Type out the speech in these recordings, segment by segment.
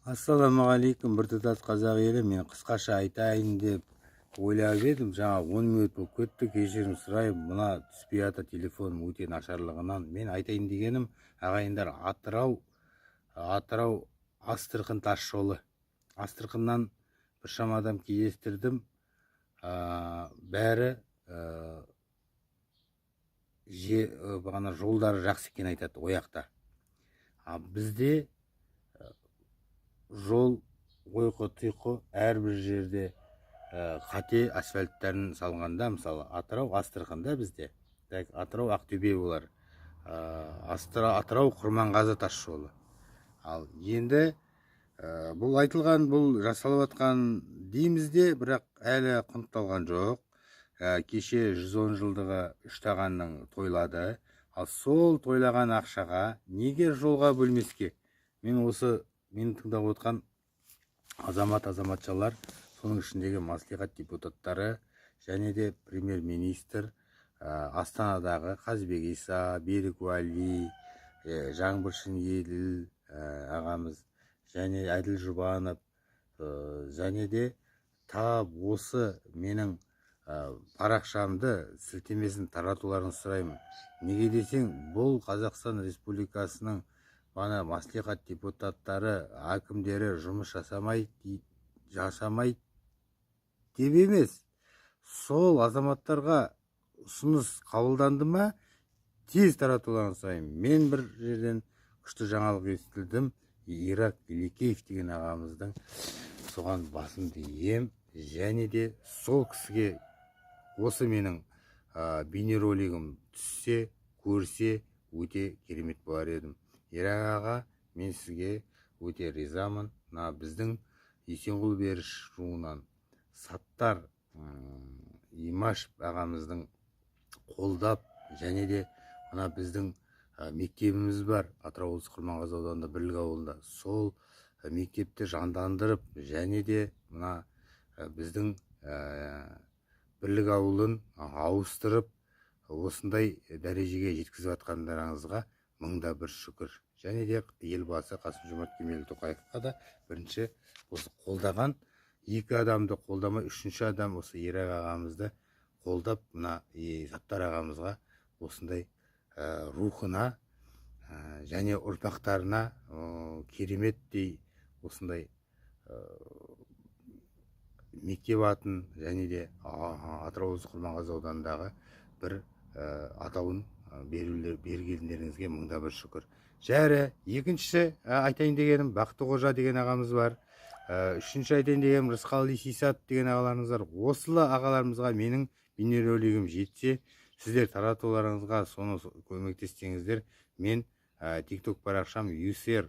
Ассалаумағалейкум, біртұтас қазақ елі. Мен қысқаша айтайын деп ойлап едім. Жаңа 10 минут болып кетті, кешірім сұраймын. Мына түспей жатыр телефоным өте нашарлығынан. Мен айтайын дегенім, ағайындар, Атырау Астрахань тас жолы. Астраханьнан біршама адам кездестірдім. Бәрі бағана жолдары жақсы екен айтады ояқта. Бізде жол ойқы-тұйқы, әрбір жерде қате асфальттарын салғанда, мысалы Атырау Астраханда бізде, Атырау Ақтөбе болар, Атырау Құрманғазы тас жолы. Ал енді бұл айтылған, бұл жасалып жатқан дейміз де, бірақ әлі құнтталған жоқ. Кеше 110 жылдығы үштағанның тойлады. Ал сол тойлаған ақшаға неге жолға бөлмеске? Мені тыңдап отқан азаматшалар, соның ішіндегі маслихат депутаттары және де премьер-министр, Астанадағы Қазбек Иса, Берік Уәли, Жаңбыршын Еділ ағамыз, және Әділ Жұбанов, және де тап осы менің парақшамды сілтемесін таратуларын сұраймын. Неге десең, бұл Қазақстан Республикасының маслихат депутаттары, әкімдері жұмыс жасамай деп емес. Сол азаматтарға ұсыныс қабылданды ма, тез таратуларын сұраймын. Мен бір жерден күшті жаңалық естілдім. Ирак Елекеев деген ағамыздың, соған басымды ием, және де сол кісіге осы менің бейнеролигім түссе, көрсе, өте керемет болар едім. Ирак аға, мен сізге өте ризамын. Біздің Есенғұл Беріш руынан Саттар Имашев ағамыздың қолдап, және де біздің мектебіміз бар Атырау облысы Құрманғазы ауданында, Бірлік ауылында. Сол мектепті жандандырып, және де біздің Бірлік ауылын ауыстырып, осындай дәрежеге жеткізіп жатқандарыңызға мыңда бір шүкір. Және де елбасы Қасым-Жомарт Кемелұлы Тоқаевқа да бірінші осы қолдаған, екі адамды қолдамай, үшінші адам осы Ирак ағамызды қолдап, Саттар ағамызға осындай рухына және ұрпақтарына кереметтей осындай мектеп атын, және де Атырау облысы Құрманғазы ауданындағы бір атауын бергендеріңізге мыңда бір шүкір. Жәрі, екіншісі айтайын дегенім, Бақтықожа деген ағамыз бар. Үшінші айтайын дегенім, Рысқали Сисат деген ағаларымыз бар. Осылы ағаларымызға менің бейнеролигім жетсе, сіздер таратуларыңызға соны көмектессеңіздер, мен тикток парақшам USR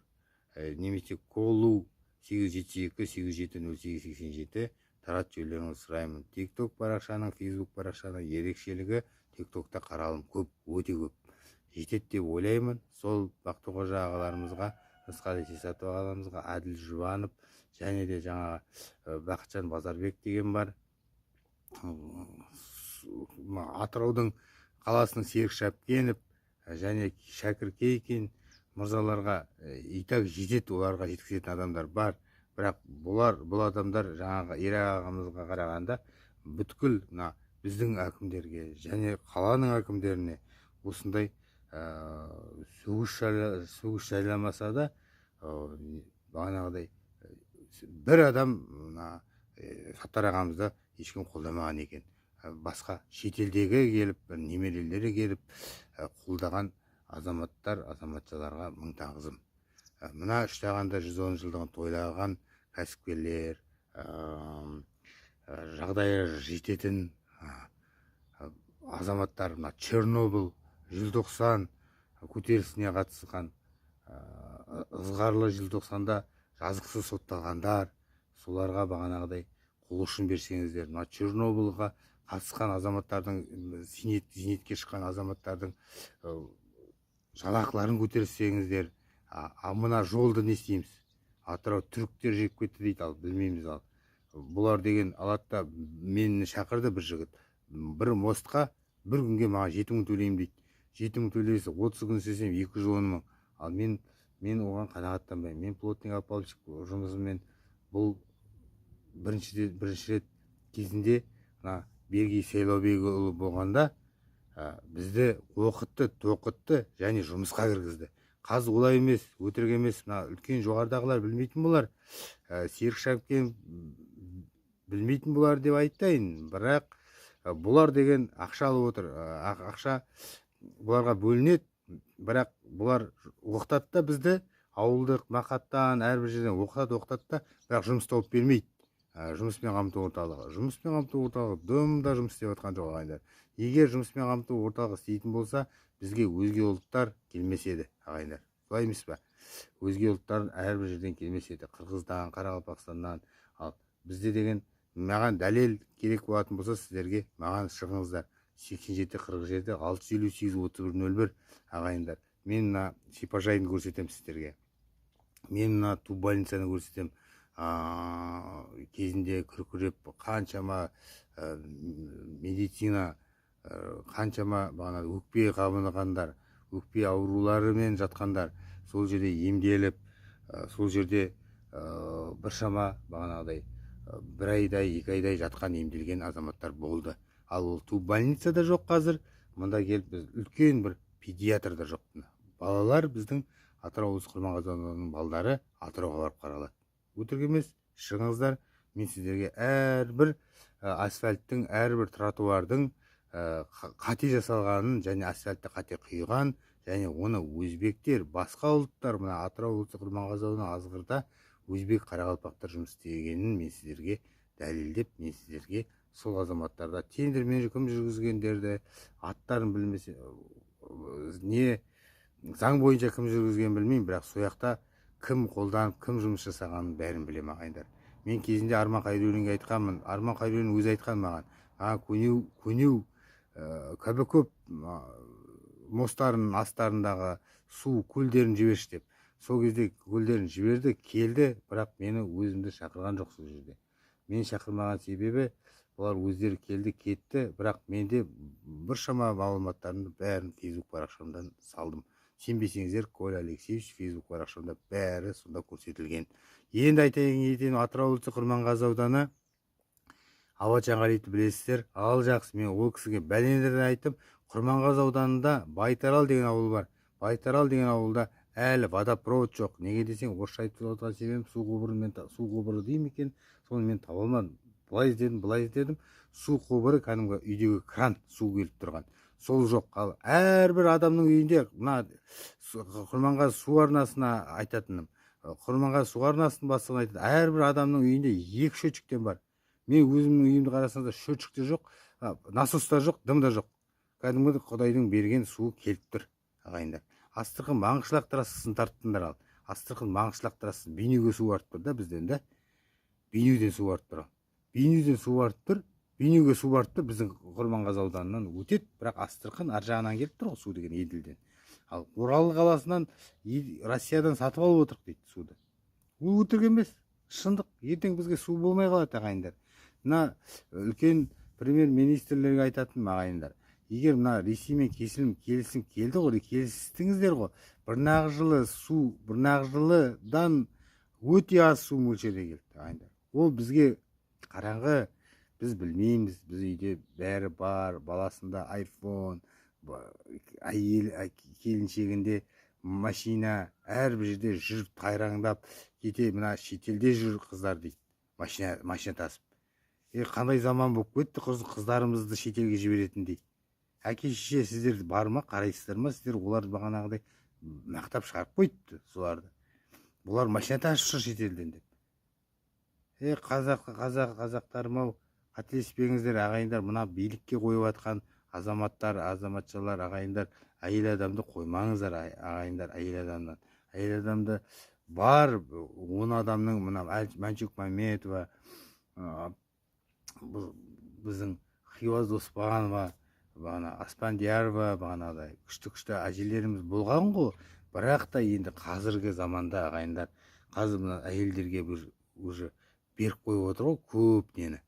немесе Колу 872-870887 тарат жүйелеріңізді сұраймын. Тикток парақшаның, фейсбук парақшаның ерекшелігі, тиктокта қаралым көп, өте көп. Жетеді деп ойлаймын. Сол Бақтықожа ағаларымызға, Рысқали Сисат ағаларымызға, Әділ Жұбанов, және де жаңа Бақытжан Базарбек деген бар. Атыраудың қаласының Серік Шапкенов және Шәкір Кейкин мырзаларға итак жетеді, оларға жеткізетін адамдар бар. Бірақ бұл адамдар жаңағы Ирак ағамызға қарағанда бүткіл біздің әкімдерге және қаланың әкімдеріне осындай сөгіс жайламаса да, бағанағыдай бір адам Саттар ағамызды ешкім қолдамаған екен. Басқа шетелдегі келіп, немерелері келіп қолдаған азаматшаларға мың тағзым. Мына үштағанда 110 жылдығын тойлаған кәсіпкерлер, жағдайы жететін азаматтар, Чернобыль, желтоқсан көтерілісіне қатысқан, ызғарлы желтоқсанда жазықсыз сотталғандар, соларға бағанағыдай қол ұшын берсеңіздер, Чернобыльға қатысқан азаматтардың, зейнетке шыққан азаматтардың жалақыларын көтерсеңіздер, мына жолды не істейміз? Атырау түріктер жеп кетті дейді, ал білмейміз. Ал бұлар деген алатта мені шақырды бір жігіт. Бір мостқа бір күнге маған 7 мың төлеймін дейді. 7 мың төлейсі, 30 күн істесем 210 мың. Ал мен мен оған қанағаттанбаймын. Мен плотник опалубщик жұмысымен бұл бірінші рет кезінде мына Бергей Сайлаубекұлы болғанда бізді оқытты, тоқытты және жұмысқа кіргізді. Қазір олай емес, өтірік емес. Мына үлкен жоғарыдағылар білмейтін болар, Серік Шапкен білмейтін болар деп айтайын. Бірақ бұлар деген ақша алып отыр, ақша бұларға бөлінеді. Бірақ бұлар оқытады да бізді, ауылдық мақаттан әрбір жерден оқытады да, бірақ жұмыс тауып бермейді. Жұмыспен қамту орталығы дымда жұмыс істеп жатқан жоқ ағайындар. Егер жұмыспен қамту орталығы істейтін болса, бізге өзге ұлттар келмес еді ағайындар. Солай емес пе? Өзге ұлттар әрбір жерден келмес еді. Қырғыздан, Қарақалпақстаннан. Ал бізде деген маған дәлел керек болатын болса, сіздерге маған шығыңыздар. 87-40 жерде 658-3101 ағайындар. Мен мына шипажайын көрсетем сіздерге. Мен мына ту больницаны көрсетем. Кезінде күркіреп қаншама медицина, қаншама өкпе қабынғандар, өкпе ауруларымен жатқандар, сол жерде емделіп, сол жерде біршама бағанағыдай бір айдай, 2 айдай жатқан, емделген азаматтар болды. Ал ол ту больницада жоқ қазір. Мұнда келіп біз үлкен бір педиатр да жоқ. Балалар біздің Атырау облысы Құрманғазы ауданының балдары Атырауға барып қаралады. Өтірік емес, шығыңыздар. Мен сіздерге әрбір асфальттың, әрбір тротуардың қате жасалғанын және асфальтта қате құйған, және оны өзбектер, басқа ұлттар, мына Атырау облысы Құрманғазы ауданының Азғырда өзбек, қарақалпақтар жұмыс істегенін мен сіздерге дәлелдеп, мен сіздерге сол азаматтарда тендермен кім жүргізгендерді, аттарын білмесе, не заң бойынша кім жүргізген білмеймін, бірақ сояқта кім қолданып, кім жұмыс жасағанын бәрін білем ағайындар. Мен кезінде Арман Қайрөлінге айтқанмын. Арман Қайрөлін өзі айтқан маған. Көнеу Кәбікөп мостарының астарындағы су көлдерін жіберші деп. Сол кезде көлдерін жіберді, келді, бірақ мені өзімді шақырған жоқ сол жерде. Мен шақырмаған себебі, олар өздері келді, кетті, бірақ менде біршама мағлұматтарымды бәрін Facebook парақшамдан салдым. Сенбесеңіздер, Коля Алексеевич Facebook парақшамда бәрі сонда көрсетілген. Енді айтайын, Атырау облысы Құрманғазы ауданы Абачан Қалиевті білесіздер. Ал жақсы, мен ол кісіге бәлендерден айтып, Құрманғазы ауданында Байтарал деген ауыл бар. Байтарал деген ауылда әлі водопровод жоқ. Неге десең, орысша айтып отырған себебім, су құбыры деймін екен, соны мен таба алмадым. Былай іздедім. Су құбыры кәдімгі үйдегі кран, су келіп тұрған. Сол жоқ. Ал әрбір адамның үйінде, мына Құрманғазы су арнасына айтатыным, Құрманғазы су арнасының бастығына айтатыным, әрбір адамның үйінде 2 счетчиктен бар. Мен өзімнің үйімді қарасаңыздар, счетчик те жоқ, насос та жоқ, дым да жоқ. Кәдімгі Құдайдың берген суы келіп тұр ағайындар. Астырқын Маңғышлақ трассасын тарттыңдар. Ал Астырқын Маңғышлақ трассасын Бейнеуге су артып тұр да, бізден да. Бейнеуден су артып тұр. Бейнеуден су артып тұр. Бейнеуге су артып тұр, біздің Құрманғазы ауданынан өтеді, бірақ Астырқын ар жағынан келіп тұр ғой, су деген Еділден. Ал Орал қаласынан Россиядан сатып алып отырық дейді суды. Ол өтірік емес, шындық. Ертең бізге су болмай қалады ағайындар. Мына үлкен премьер-министрлерге айтатын ағайындар. Егер мына Ресеймен келісім келді ғой, келістіңіздер ғой. Бірнағы жылыдан өте аз су мөлшерде келді ағайындар. Ол бізге қараңғы, біз білмейміз. Біз үйде бәрі бар, баласында iPhone, келіншегінде машина, әрбір жерде жүріп тайраңдап кете, мына шетелде жүр қыздар дейді, машина тасып. Қандай заман болып кетті, қыздарымызды шетелге жіберетін дейді. Әке шеше сіздер бар ма, қарайсыздар ма? Сіздер олар бағанағыдай мақтап шығарып қойды соларды. Бұлар машина тасып жүр шетелден деп. Қазақтарым ау, қателеспеңіздер ағайындар. Мына билікке қойып атқан азаматшалар ағайындар, әйел адамды қоймаңыздар ағайындар. Әйел адамды бар 10 адамның, мына Мәншүк Мәметова, біздің Хиуаз Доспанова, Аспандиярова, күшті әжелеріміз болған ғой. Бірақ та енді қазіргі заманда ағайындар, қазір мына әйелдерге уже беріп қойып отыр ғой көп нені.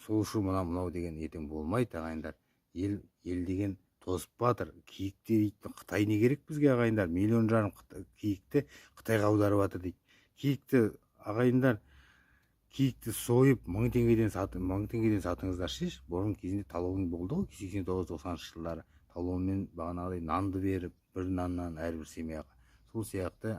Сол үшін мынау деген ертең болмайды ағайындар. Ел деген тозып батыр. Киікті дейді, Қытай не керек бізге ағайындар? 1,5 миллион киікті Қытайға аударып жатыр дейді. Киікті ағайындар, киікті сойып 1000 теңгеден сатыңыздаршы. Бұрын кезінде талон болды ғой, 89-90 жылдары. Талонмен бағанағыдай нанды беріп, бір наннан әрбір семьяға. Сол сияқты